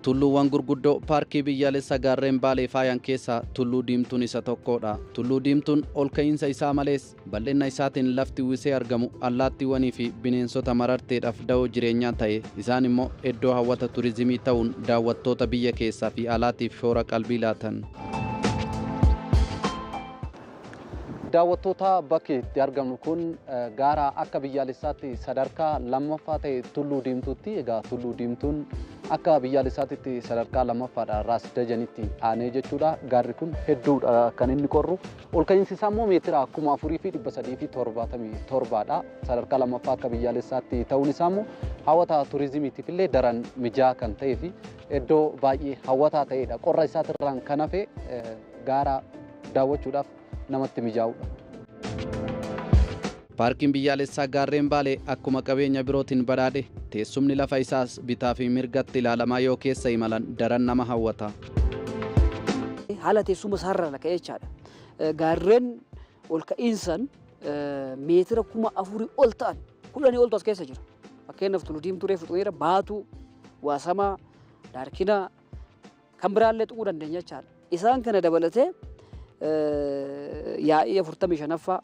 Tulluuwwan gurguddoo paarkii biyyaalessa gaarreen Baalee faayan keessaa Tulluu Diimtuun isa tokkodha. Tulluu Diimtuun ol ka'iinsa isaa malees bal'ina isaatiin lafti uwwisee argamu allaattiiwwanii fi bineensota mararteedhaaf da'oo jireenyaa ta'e. Isaan immoo iddoo hawwata turizimii ta'uun daawwattoota biyya keessaa fi alaatiif shoora qalbii laatan. Daawwattoota bakki itti argamnu kun gaara akka biyyaalessaatti sadarkaa lammaffaa ta'e Tulluu Diimtuutti. Egaa Tulluu Diimtuun akka biyyaalessaatti sadarkaa lammaffaadha Raas Dajanitti aanee jechuudha. Gaarri kun hedduudha kan inni qorru. Ol ka'iinsi isaa immoo meetira 4377dha. Sadarkaa lammaffaa akka biyyaalessaatti ta'uun isaa immoo hawwata turizimiitiif illee daran mijaa'aa kan ta'ee fi iddoo baay'ee hawwataa ta'edha. Qorra isaatirraan kan hafe gaara daawwachuudhaaf namatti mijaa'udha. Paarkiin biyyaalessaa gaarreen Baalee akkuma qabeenya birootiin badhaadhe teessumni lafa isaas bitaa fi mirgatti ilaalamaa yoo keessa imalan daran nama hawwata. Haala teessuma isaarraa ka'ee jechaadha. Gaarreen ol ka'iinsan meetira 4000 ol ta'an 10 oltu as keessa jira. Fakkeenyaaf Tulluu Diimtuu reefu xumeera Baatuu, Waasamaa, Daarkinaa kan biraallee tuquu dandeenya jechaadha. Isaan kana dabalatee yaa'ii 45ffaa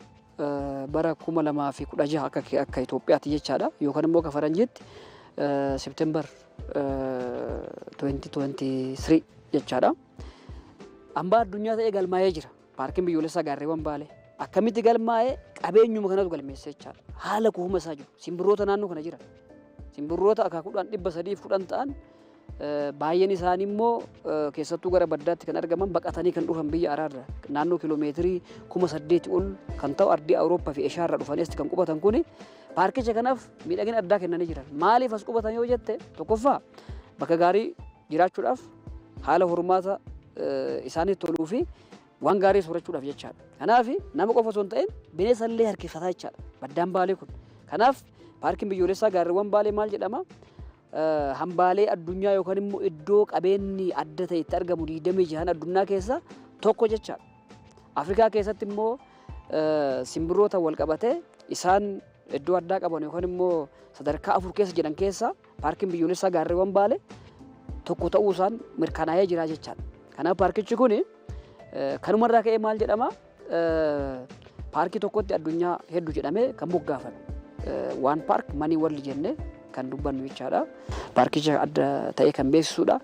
bara 2016 akka Itoophiyaatti jechaadha yookaan immoo akka faranjiitti September 2023 jechaadha. Hambaa addunyaa ta'ee galmaa'ee jira paarkiin biyyoolessaa gaarreewwan Baalee. Akkamitti galmaa'ee qabeenyuma kanatu galmeessa jechaadha. Haala kuufama isaa jiru. Simbirroota naannoo kana jira. Simbirroota akaakuudhaan 310 ta'an baay'een isaanii immoo keessattuu gara baddaatti kan argaman baqatanii kan dhufan biyya araarra naannoo kiiloomeetirii 8,000 ol kan ta'u ardii Awurooppaa fi Eeshiyaarraa dhufanii kan qubatan kuni paarkicha kanaaf miidhagina addaa kennanii jiran. Maaliif as qubatan yoo jette tokkoffaa bakka gaarii jiraachuudhaaf haala hormaata isaaniif toluu fi waan gaarii soorachuudhaaf jechaadha. Kanaaf nama qofa osoo hin ta'in bineensa illee harkifataa jechaadha baddaan Baalee kun. Kanaaf paarkiin biyyoolessaa gaarreewwan Baalee maal jedhama? Hambaalee addunyaa yookaan immoo iddoo qabeenyi adda ta'e itti argamu 26 addunyaa keessaa tokko jechaadha. Afrikaa keessatti immoo simbirroota wal qabatee isaan iddoo addaa qaban yookaan immoo sadarkaa 4 keessa jedhan keessaa paarkiin biyyoolessaa gaarreewwan Baalee tokko ta'uu isaan mirkanaa'ee jira jechaadha. Kanaaf paarkichi kun kanumarraa ka'ee maal jedhama? Paarkii tokkotti addunyaa hedduu jedhamee kan moggaafame. Waan paark manii walli jennee kan dubbannu jechaadha. Paarkicha adda ta'e kan beeksisudha.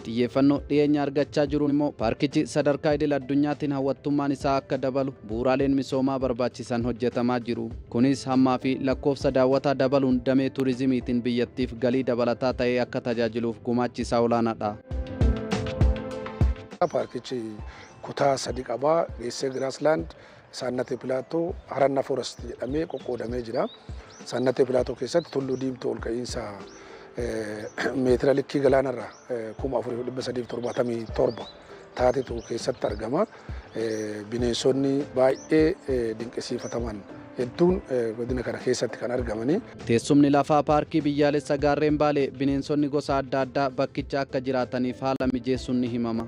Xiyyeeffannoo dhiyeenya argachaa jiruun immoo paarkichi sadarkaa idil addunyaatiin hawwattummaan isaa akka dabalu bu'uuraaleen misoomaa barbaachisan hojjetamaa jiru. Kunis hammaa fi lakkoofsa daawwataa dabaluun damee turizimiitiin biyyattiif galii dabalataa ta'ee akka tajaajiluuf gumaachi isaa olaanaadha. Paarkichi kutaa 3 qaba. Geessee Giraasland, Saannatee Pilaatoo, Haranna Forest jedhamee qoqqoodamee jira. Saannatee Pilaatoo keessatti Tulluu Diimtuu ol ka'iinsa meetira likkii galaanarraa 4377 taatetu keessatti argama. Bineensonni baay'ee dinqisiifataman hedduun godina kana keessatti kan argamani. Teessumni lafaa paarkii biyyaalessa gaarreen Baalee bineensonni gosa adda addaa bakkicha akka jiraataniif haala mijeessuun ni himama.